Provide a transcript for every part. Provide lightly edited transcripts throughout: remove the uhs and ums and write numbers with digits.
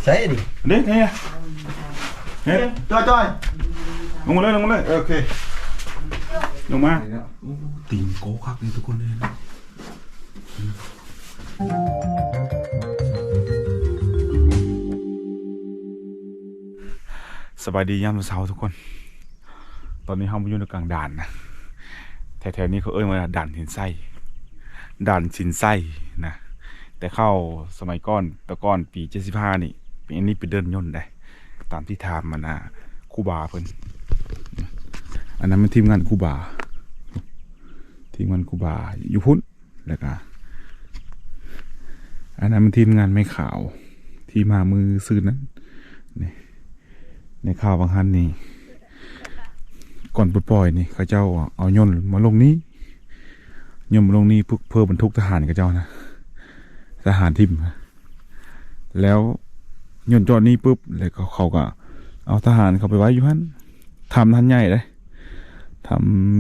ใช่ดิเด็กเนี่ยเฮ้ยจอยลงมาเลยโอเคลงมาตีนโก้คักนี่ทุกคนเลยนะสบายดียามเช้าทุกคนตอนนี้เราอยู่ในกลางด่านนะแถวๆนี้เขาเอ่ยว่าด่านหินไส้ด่านชินไส้นะแต่เข้าสมัยก่อนตะก้อนปี75นี่ปีนี้ไปเดินย่นได้ตามที่ทามมันนะคูบาเพิ่นอันนั้นมันทีมงานคูบาอยู่พุ่นแล้วก็อันนั้นมันทีมงานไม่ขาวที่มามือซื้อนั้นนี่ในข่าวบางฮันนี่ก่อนปล่อยนี่เขาเจ้าเอาย่นมาลงนี้ย่นมาลงนี้เพื่อบรรทุกทหารเขาเจ้านะทหารทิมแล้วย่นจอดนี้ปุ๊บแล้วเขาก็เอาทหารเขาไปไว้อยู่ฮั่นทำทันใหญ่เลยท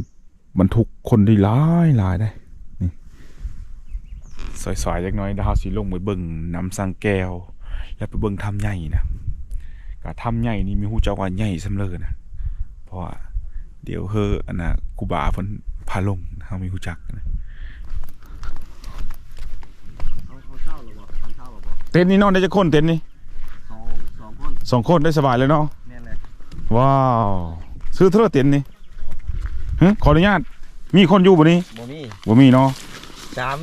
ำบรรทุกคนได้หลายได้นี่สอยๆเล็กน้อยดาวสีลงไปเบิ่งน้ำสังแก้วแล้วไปเบิ่งทำใหญ่นะกะทำใหญ่นี่มีหูเจ้าว่าใหญ่สำเร็จนะเพราะว่าเดี๋ยวเฮออันน่ะกูบาเพิ่นพาลงเขามีหูจักนะเต็นท์นี่นอนได้จะคนเต็นท์นี่สองคนได้สบายเลยเนาะว้าวซื้อเท่าเต็นท์นี่ขออนุญาตมีคนอยู่บ่นี้บ่มีเนาะ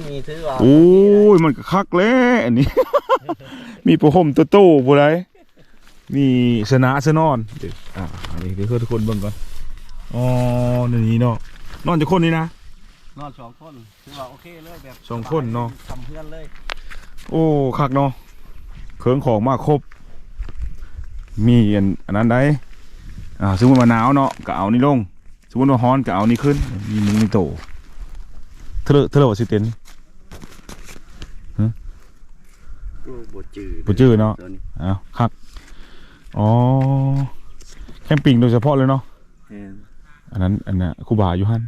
มีซื้อว่าโอ้ยมันก็คักเลยอันนี้ มีผ้าห่มโตๆบ่ได้มีเสนอนอันนี้คือทุกคนเบิ่งก่อนอ๋อนี่เนาะนอนจะคนนี่นะนอน2คนถือว่าโอเคเลยแบบ2คนเนาะทำเพื่อนเลยโอ้คักเนาะเครื่องของมาครบมีอันนั้นได้สมมุติว่าหนาวเนาะก็เอานี่ลงสมมุติว่าร้อนก็เอานี่ขึ้นมีมุ้งมีโตเธอว่าสิเต็นบ่จื้อเนาะครับอ๋อแคมปิ้งโดยเฉพาะเลยเนาะอันน่ะครูบาอยู่หั่น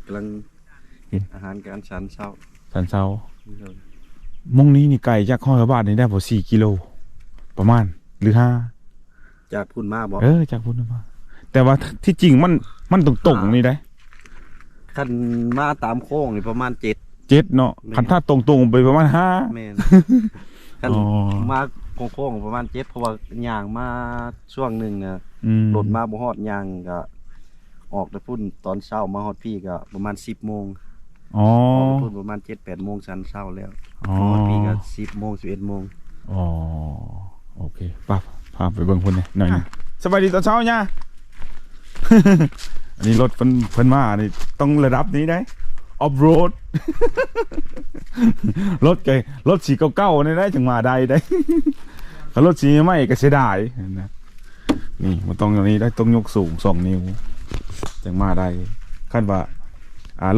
กำลังอาหารการฉันเช้ามุ่งนี้นี่ไกลจากห้อยบาทนี่ได้บ่4 กิโลประมาณหรือ5จากพุ่นมาบ่จากพุ่นมาแต่ว่าที่จริงมันตรงๆนี่ได้คันมาตามโค้งนี่ประมาณ7เนาะคันถ้าตรงๆไปประมาณ5แม่นคันมาโค้งประมาณ7เพราะว่าย่างมาช่วงนึงน่ะรถมาบ่ฮอดย่างก็ออกแต่พุ่นตอนเช้ามาฮอดพี่ก็ประมาณ 10 โมงออกพุ่นประมาณ 7-8 โมงชันเช้าแล้วฮอดพี่ก็10 โมง 11 โมงโอเคปั๊บพาไปเบิ่งพุ่นหน่อยนึงสบายดีตอนเช้าเนี่ย อันนี้รถเพิ่นมานี่ต้องระดับนี้ได้ออฟโรด รถสีเก่าๆนี่ได้จังมาได้ถ้ารถสีใหม่ก็เสียดายนะนี่มันต้องอย่างนี้ได้ต้องยกสูง2 นิ้วจังมาได้คาดว่า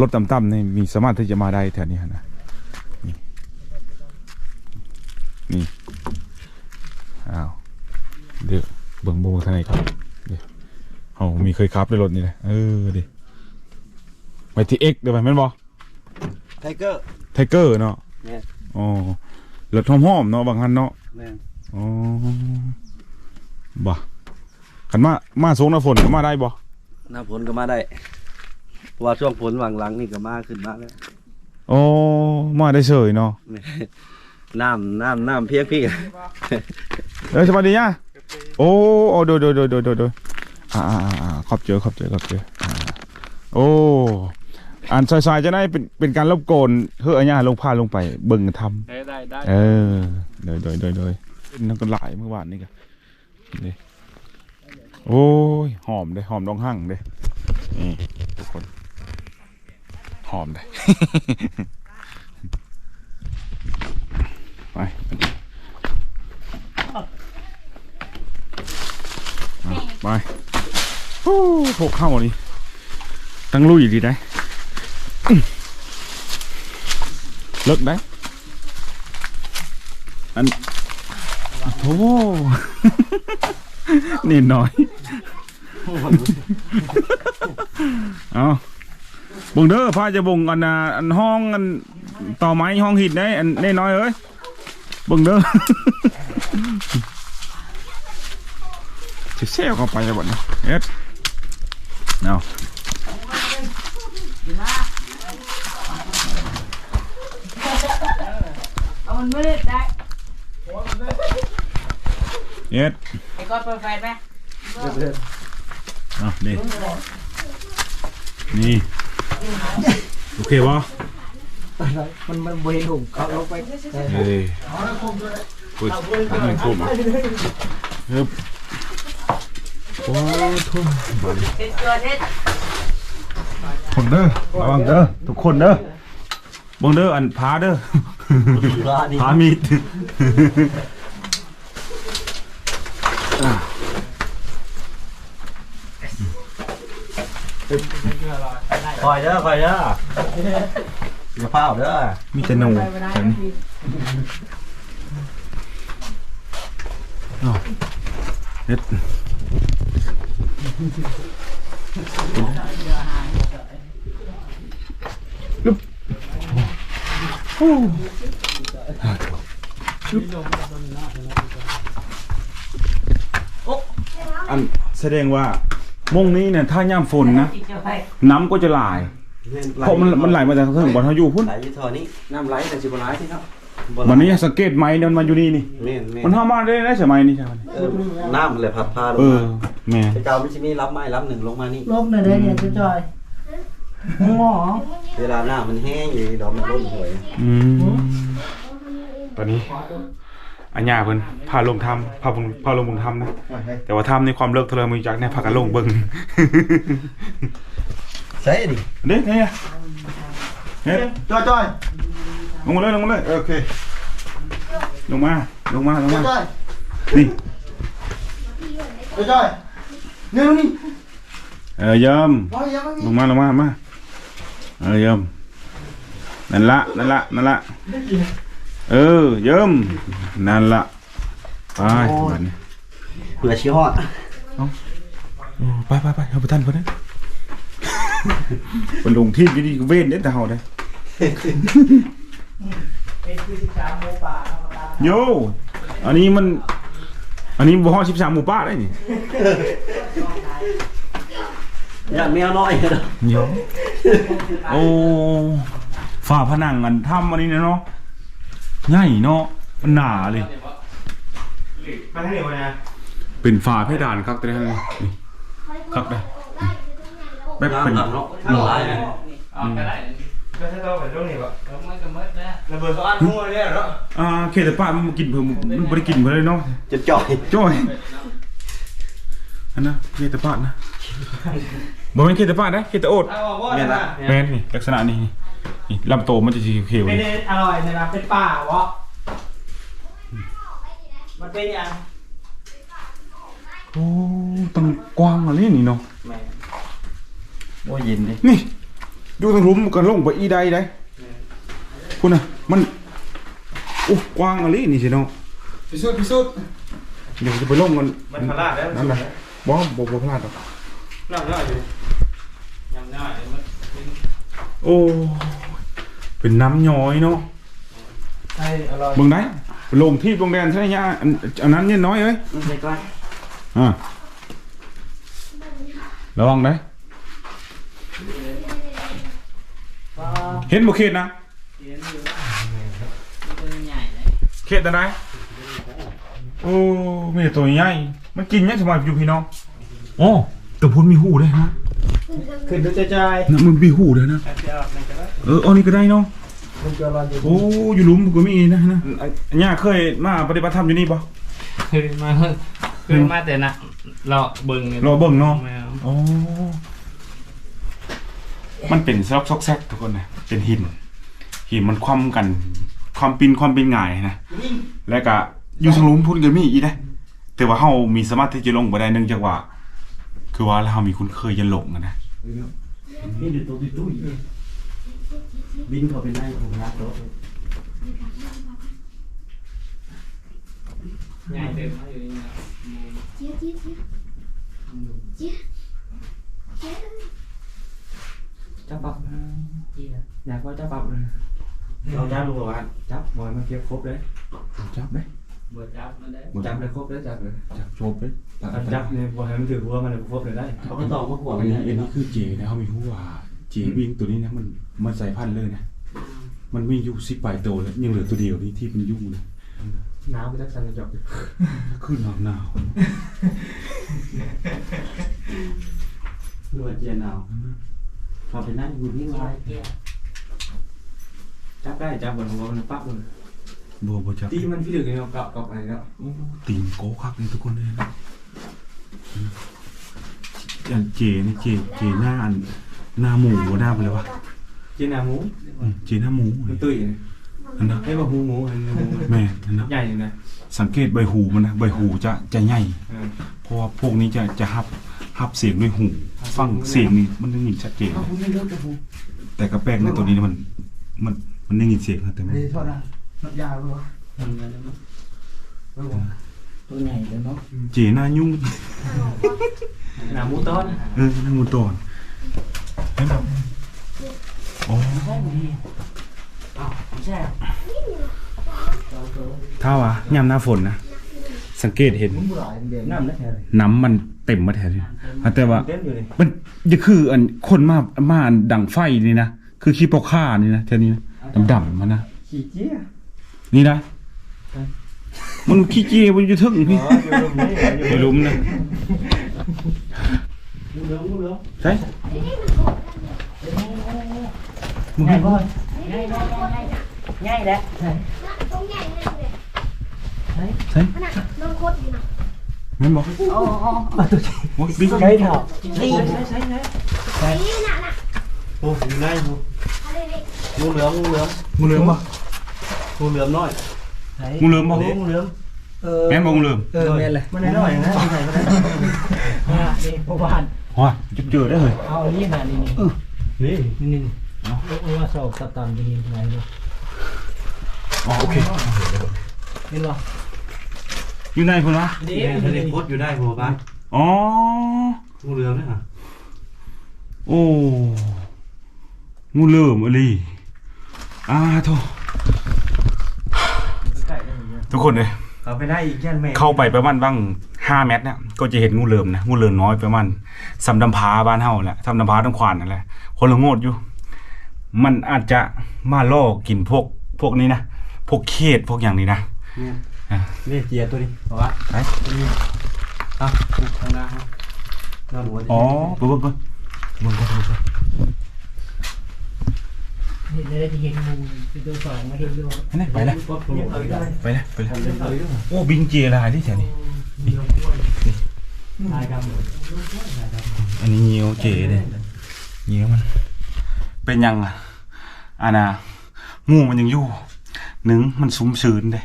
รถต่ำๆนี่มีสามารถที่จะมาได้แถวนี้นะนี่เดี๋ยวเบิ่งโบทางไหนครับเดี๋ยวมีเคยขับในรถนี่เลยดิไปที่ X เดี๋ยวไปแม่นบ่ไทเกอร์เนาะอ๋อรถหอมๆเนาะบางคันเนาะอ๋อบ่คันมาสงหน้าฝนก็มาได้บ่หน้าฝนก็มาได้ว่าช่วงฝนหลังนี่ก็มาขึ้นมาแล้วอ๋อมาได้เฉยเนาะน้ำเพียงพี่สวัสดีย่าโอ้โดยขอบเจอโอ้อันซอยๆจะได้เป็นการรบกวนเฮ้ยย่าลงพาลงไปเบิ่งทำได้โดยนั่นก็หลายเมื่อวานนี่กันนี่โอ้ยหอมเลยหอมดองหั่งเลยนี่ทุกคนหอมเลย ไปพวกเข้านี่ตั้งลุยดีได้เลิกได้อันโอ้นี่น้อยเอาบุงเด้อพาจะบุงอันห้องอันต่อไม้ห้องหินได้อันน้อยเอ้ยบุงเด้อ เซลเข้าไปบ่เนี่ยเอ็ดเอาเอามันมืดได้เอ็ด ไอ้ก้อนเปิดไฟไหม เอานี่นี่โอเคป่ะ มันบริหุ่มเขาลงไป เฮ้ยปุ๊บทำให้คุ้มอ่ะเฮ้ยโอ้ทุ่ม เด็ดตัวเด็ด คนเด้อระวังเด้อทุกคนเด้อบังเด้ออันพาเด้อพามีด คอยเด้อคอยเด้ออย่าเฝ้าเด้อ มีแต่หนูฉันอ๋อเฮ็ดลุบโอ้ชุบอันแสดงว่ามงนี้เนี่ยถ้าย่ำฝนนะน้ำก็จะหลายเพราะมันไหลมาจากทางบ่อนเขาอยู่พุ่น ไหลอยู่ท่อนี้น้ำไหลแต่สิบ่ไหลที่ครับ วันนี้สังเกตไหมเนี่ยมันมาอยู่นี่นี่ แม่นแม่น มันทำมาได้ได้ใช่ไหมนี่ใช่ไหม น้ำเลยพัดพาลง เออ มา แม่ ไอ้เจ้าไม่ใช่มีรับไม้รับหนึ่งลงมานี่ ลบหน่อยได้เนี่ยจะจอยหมอ เวลาหน้ามันแห้งอยู่ดอกมันร่มหวย ตอนนี้อัญญาเพิ่นพาลงทำพาลงเบิ่งทำนะแต่ว่าทำในความเลิกเทเลมือจักเนี่ยพากันลงเบิ่ง ใช่ดิ เด้เนี่ยเฮ็ด จ้อย ลงมาเลยโอเคลงมา จ้อย นี่ จ้อยนี่นี่ เยิม โอ้ยยังไม่ ลงมามาเยิมนั่นละเยิมนั่นละไปบัดนี้ เผื่อชี้ฮอด ไปเอาไปท่านเพิ่นนะ เป็นลงที่อยู่ดีเว้นเด้แต่เฮาได้ เป็นคือ13โมป่า โยอันนี้บ่ฮอด13หมู่ป้าได้นี่ อย่าแมวน้อยเด้อ โยโอ้ฝ้าผนังอันถ้ำอันนี้เนาะใหญ่เนาะมันหนาเลย ไปให้เดี๋ยวนะ เป็นฝ้าเพดานครับแต่นี่ครับได้แบบเป็น เนาะทั้งหลายเลย ก็ถ้าเราไปตรงนี้บ่ มันก็มืดแล้ว ระเบิดเขาอัดหัวเนี่ยเนาะเคแต่ป้ามันกินเพิ่มมันบ่ได้กินเพิ่นเลยเนาะ จะจ่อย จ้อยอันนะเคแต่ป้านะบ่แม่นเคแต่ป้านะเคแต่โอด เอาว่า เนี่ย นะ นะ แม่นนี่ลักษณะนี้นี่ลำโตมันจะสีเขียว ไม่ นี่ ได้อร่อยนะครับเป็นป่าวะมันเป็นยัง โอ้ตั้งกว้างอะไรนี่เนาะ โอ้ยินดิ นี่อยู่ทางหลุมกันลงไปอีใดได้พุ่นน่ะมันโอ้กว้างอะไรนี่สิเนาะ พิสูจน์ เดี๋ยวจะไปลงกัน มันพลาดแล้ว นั่นแหละบ่พลาดหรอก น้ำง่ายอยู่น้ำง่ายมัน โอ้เป็นน้ำย้อยเนาะ ใช่อร่อย เบิ่งได้ลงที่โรงแรมใช่ไหมอันนั้นเนี่ยน้อยเอ้ย มันใส่ก้อน ระวังได้เห็นบ่เขตนะ ตัวใหญ่เลย เขตอะไรโอ้มีแต่ตัวใหญ่มันกินเนี่ยสมัยอยู่พี่น้องโอ้แต่พุ่นมีหูด้วยนะ ขึ้นดูใจ นะมันมีหูด้วยนะเอานี่ก็ได้เนาะ มันจะอร่อยอยู่ โอ้อยู่หลุมก็มีนะย่าเคยมาปฏิบัติธรรมอยู่นี่ปะ เคยมาแต่นะเราเบิ่ง รอเบิ่งเนาะ แม่ โอ้มันเป็นซอกแซกทุกคนนะเป็นหินมันคว่ำกันความเป็นง่ายนะแล้วก็อยู่ทางหลุมพุ่นก็มีอีกนะแต่ว่าเฮามีสมาธิจะลงบ่ได้เนื่องจากว่า คือว่าเรามีคุ้นเคยจะหลงนะ นี่ดูตัวตุ้ยบินเขาเป็นได้ผมรักรถ ใหญ่เต็มมาอยู่นี่นะ จับปับอยากว่าจับปับเลย เราจ้าลุงว่าจับบอยมาเก็บครบเลย จับได้ บ่จับมันได้ จับได้ครบแล้วจับเลย จับโชบเลย จับเนี่ยบ่ให้มันถือว่ามันครบเลยได้ เขาก็ต่อมาขว อันนี้คือเจนะเขามีหัวเจวิ่งตัวนี้นะมันใส่พันธุ์เลยนะมันมีอยู่10ปลายโตแล้วยังเหลือตัวเดียวนี่ที่มันยุ่งนะ น้ำก็จะสั่นจับ ขึ้นหนาว เรือเจียนเอาเขาไปนั่งอยู่ที่วาย จับได้จับเหมือนหัวมันปั๊บเลย บ่จับ ตีมันพี่ดึกเนี่ยเกาะกับอะไรแล้ว ตีนโก้คักนี่ทุกคนเลยนะอย่างเจนี่เจหน้าอันหน้าหมูหน้าไปเลยวะ เจนาหมู เจหน้าหมู มันตุ้ย นั่นนะ ไม่ว่าหมูเห็นหมู แม่นั่นนะ ใหญ่เลยนะ สังเกตใบหูมันนะใบหูจะใหญ่เพราะว่าพวกนี้จะฮับเสียงด้วยหูฟังเสียงนี่มันได้ยินชัดเจนแต่กระแป้งในตัวนี้มันได้ยินเสียงนะแต่มัน โทษนะนับยาป่ะ ตัวใหญ่เลยเนาะ เจหน้ายุ่ง หนาหมูต้อน หน้างูตอนเห็นไหมอ๋อ ใช่ไหมอ้าวใช่ ถ้าวะยามหน้าฝนนะสังเกตเห็น น้ำนะแค่ น้ำมันเต็มมาแถวนี้แต่ว่า เต็มอยู่เลย มันจะคืออันคนมาอันดังไฟนี่นะคือขี้ปอกข้านี่นะแถวนี้นะดำๆมันนะ ขี้เจี๊ย นี่นะมันขี้เจี๊ยมันจะถึงพี่ อยู่ลุมนี่ ไม่รู้นะ เหลือง ใช่มึง ง่า ให้ ยบ่ง่ายแล้วใช่ ตรงใหญ่เลยเลย ใช่ ขนาดนอนโคตรอยู่นะ แม่นบอก อ๋อ ว่าบิ๊ก ใช่เถอะนี่ นี่น่ะน่ะ โอ้ยง่ายงู อะไรเลย งูเหลือม งูเหลือมบ่ งูเหลือมน้อย งูเหลือมบ่ งูเหลือม แม่นบ่งูเหลือม แม่นเลย มันน้อยนะใส่ก็ได้ นี่พวาน ว้าจุบเจอได้เลย เอาอันนี้น่ะนี่ นี่ นี่เอาว่าสอบสตันดีไหนดู อ๋อโอเค เห็นบ่ อยู่ไหนพุ่นวะ ดี ทะเลโคตรอยู่ได้หัวบ้าน อ๋อ งูเหลือมเนี่ยฮะ โอ้งูเหลือมอะไรโททุกคนเลย เขาไปได้อีกแค่แม่ เข้าไปประมาณบ้าง5 เมตรเนี่ยก็จะเห็นงูเหลือมนะงูเหลือมน้อยประมาณสำดำพาบ้านเฮาแหละสำดำพาต้องขวานนั่นแหละคนละโงดอยู่ มันอาจจะมาล่อกินพวกนี้นะพวกเขตพวกอย่างนี้นะ นี่เจียตัวนี้บอกว่า ไหน อ่ะข้างหน้าฮะนอนหัว อ๋อเบิ่งก่อน เห็นได้ที่เห็นงูเป็นตัวสองมาเห็นด้วย นี่ไปแล้วไปแล้วโอ้บิงเจลายที่แถวนี้ ลายดำ อันนี้เงี้ยวเจเลยเงี้ยวมันเป็นยังอ่ะนะงูมันยังอยู่มันซุ้มซืนเลย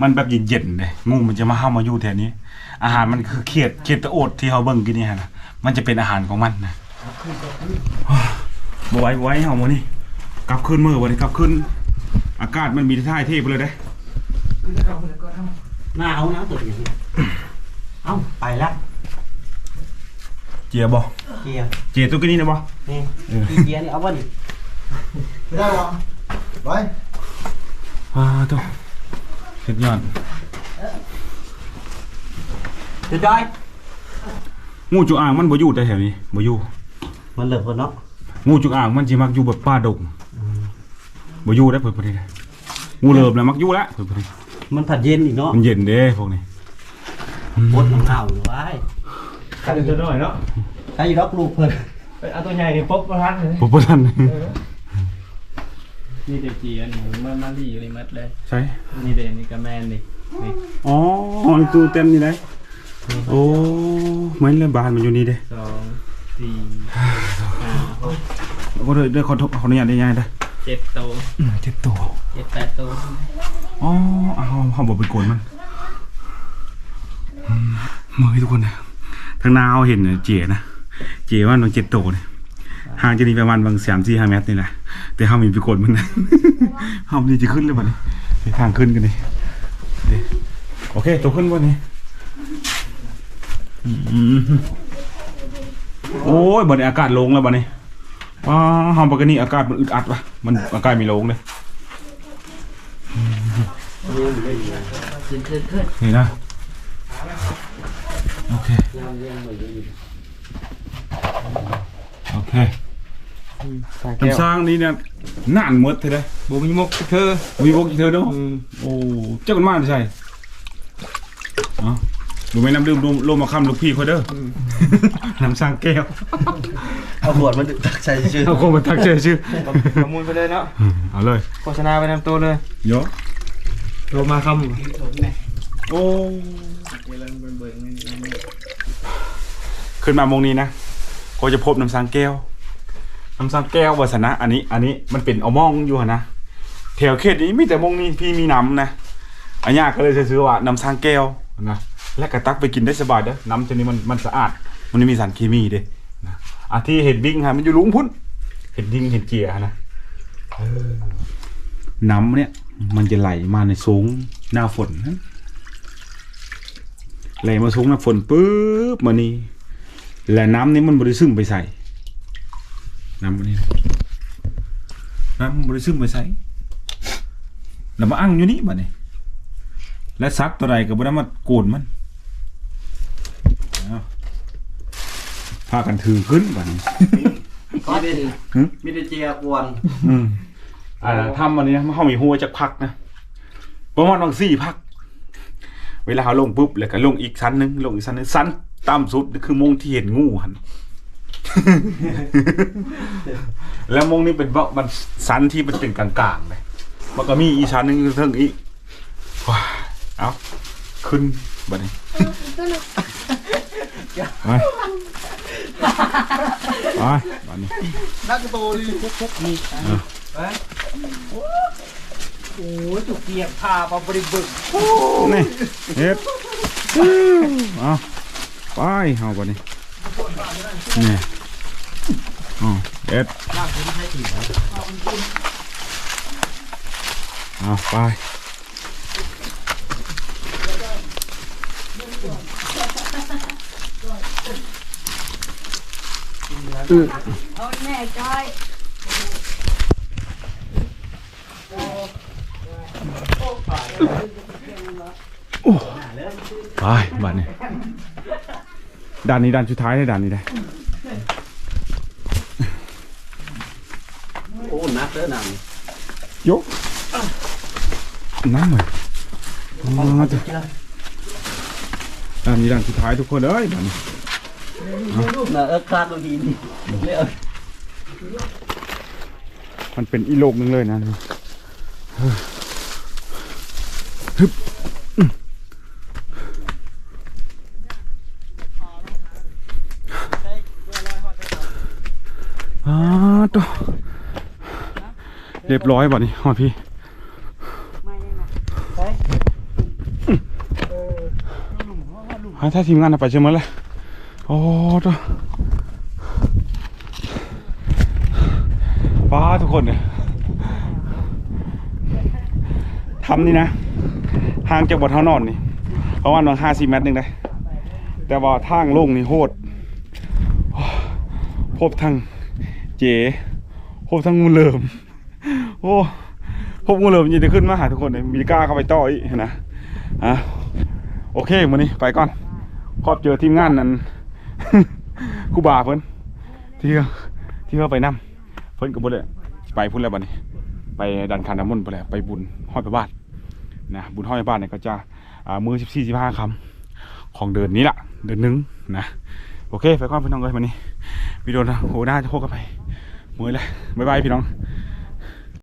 มันแบบเย็นๆเลยงูมันจะมาเข้ามาอยู่แถวนี้ อาหารมันคือเขียดตะโอดที่เขาเบิ่งกินนี่ฮะนะมันจะเป็นอาหารของมันนะบ่ไหวเฮามื้อนี้กลับคืนมื้อวันนี้กลับคืนอากาศมันมีท่าเทพเลยเด้ หน้าเอานะตัวอย่างนี้เอ้าไปแล้ว เจียบ่ เกียร์ เจียตัวนี้นะบ่ นี่เกียร์นี่เอาวะนี่ไม่ได้หรอไป ตัวเฮ็ดยอด เดี๋ยวจอย งูจงอางมันบ่อยู่แต่แถวนี้บ่อยู่ มันเหลือคนเนาะ งูจงอางมันสิมักอยู่แบบป่าดงบ่อยู่ได้เพิ่นบ่ได้งูเหลิมน่ะมักอยู่แล้วเพิ่นบ่ได้ มันผัดเย็นอีกเนาะ มันเย็นเด้พวกนี้ โคตรน้ำข้าวอยู่ไว้ ขันจะหน่อยเนาะ ใครอยู่รับลูกเพิ่น เอาตัวใหญ่นี่ป๊บประทัดเลย บ่ทัน นี่เด็กจีอันนี้มันดีอยู่ในมัดเลย ใช่ นี่เด็กนี่ก็แมนนี่นี่ อ๋อนี่ตู้เต็มนี่ได้โอ้เหมือนเลยบ้านมันอยู่นี่เด้ 2 4 5 ก็ได้ขออนุญาตได้ยังได้ 6 7โต 7ตัว 7 8โต อ๋อเอาบ่ไปโกนมันมือทุกคนนะทางหน้าเฮาเห็นเจี๋ยนะเจี๋ยว่าน้อง7ตัวนี่ห่างจากนี้ประมาณบาง3-4-5 เมตรนี่แหละแต่เฮามีไปโกนมันนะเฮานี่จะขึ้นเลยบัดนี้ไปทางขึ้นกันนี่โอเคตัวขึ้นบ่นี่โอ้ยบัดนี้อากาศลงแล้วบัดนี้เฮาปกติอากาศมันอึดอัดว่ะมันอากาศมีลงเลย ขึ้น นี่นะโอเคโอเค แก้ว น้ำสร้างนี่เนี่ยนานหมดเลย บ่มีมกเธอ มีพวกเธอเนาะโอ้เจ้ากันมากใช่อ๋อดูไม่น้ำดื่มลมมาคำลูกพี่เขาเด้อน้ำสร้างแก้ว เอาขวดมันตักใส่ชื่อ เอาคงมาทักเจอชื่อ ประมูลไปเลยเนาะ เอาเลย โฆษณาไปนำตัวเลย โย โทรมาค โอ้ขึ้นมามงนี้นะก็จะพบน้ำสร้างแก้วน้ำสร้างแก้ววาสนะอันนี้มันเป็นเอามองอยู่นะแถวเขตนี้มีแต่มงนี้พี่มีน้ำนะอันนี้ก็เลยจะซื้อว่าน้ำสร้างแก้วนะและกระตักไปกินได้สบายเด้อน้ำตัวนี้มันสะอาดมันไม่มีสารเคมีเด้นะที่เห็ดบิ้งฮะมันอยู่ลุงพุ่นเห็ดดิ้งเห็ดเกียร์นะน้ำเนี่ยมันจะไหลมาในสูงหน้าฝนนะไหลมาสูงหน้าฝนปุ๊บมานี่และน้ำนี้มันบริสุทธิ์ไปใส่น้ำนี่น้ำบริสุทธิ์ไปใส่แล้วมาอั้งอยู่นี่บัดนี้และซักตัวใดก็บ่ได้มาโกนมันพากันถือขึ้นบัดนี้ มีแต่เจียกวน ทำอันนี้นะมันเขามีหัวจากพักนะประมาณบาง4 พักเวลาเขาลงปุ๊บแล้วก็ลงอีกชั้นหนึงลงอีกชั้นหนึงชั้นต่ำสุดคือมงที่เห็นงูหัน แล้วมงนี้เป็นมันชั้นที่มันเป็นกลางๆเลยมันก็มีอีกชั้นหนึงเทิงอีกว้าเอาขึ้นบัดนี้ไปบัดนี้ นักโตดิ โอ้ยจุกเกียบพาปลาบริบึก นี่เฮ็ดเอาไปเอาบัดนี้นี่เฮ็ดเอาไป เอาแม่จอย ไปบ้านนี้ด่านนี้ด่านสุดท้ายเลยด่านนี้ได้ โอ้นักเด้อนัง ยกน้ำเหมือนด่านนี้ด่านสุดท้ายทุกคนเอ้ยด่านนี้ รูปน่ะคาดตัวทีนี่เลย มันเป็นอีโลกนึงเลยนะฮึบตัวเรียบร้อยบ่นี้ฮอดพี่ถ้าทีมงานไปเชื่อมั้ยล่ะโอ้ตัวป้าทุกคนเนี่ยทำนี่นะห่างจากบ่อเท้านอนนี่ประมาณ50 เมตรนึงได้แต่ว่าทางลงนี่โหดพบทางเจ๋พบทางงูเหลิมโอ้พบงูเหลิมยินดีขึ้นมาหาทุกคนเลยมีกล้าเข้าไปต่ออีกนะโอเคมื้อนี้ไปก่อนขอบเจอทีมงานนั้น ครูบาเพิ่นที่เขาไปนำเพิ่นก็บ่ได้ไปพุ่นแล้วบัดนี้ไปดันคันน้ำมนต์ไปแล้วไปบุญห้อยพระบาทนะบุญห้อยพระบาทเนี่ยก็จะมื้อ14-15 ค่ำของเดือนนี้ล่ะเดือนนึงนะโอเคไปก่อนพี่น้องเอ้ยวันนี้วิดีโอนะโหน่าจะโคกันไปมื้อเลยบ๊ายบายพี่น้อง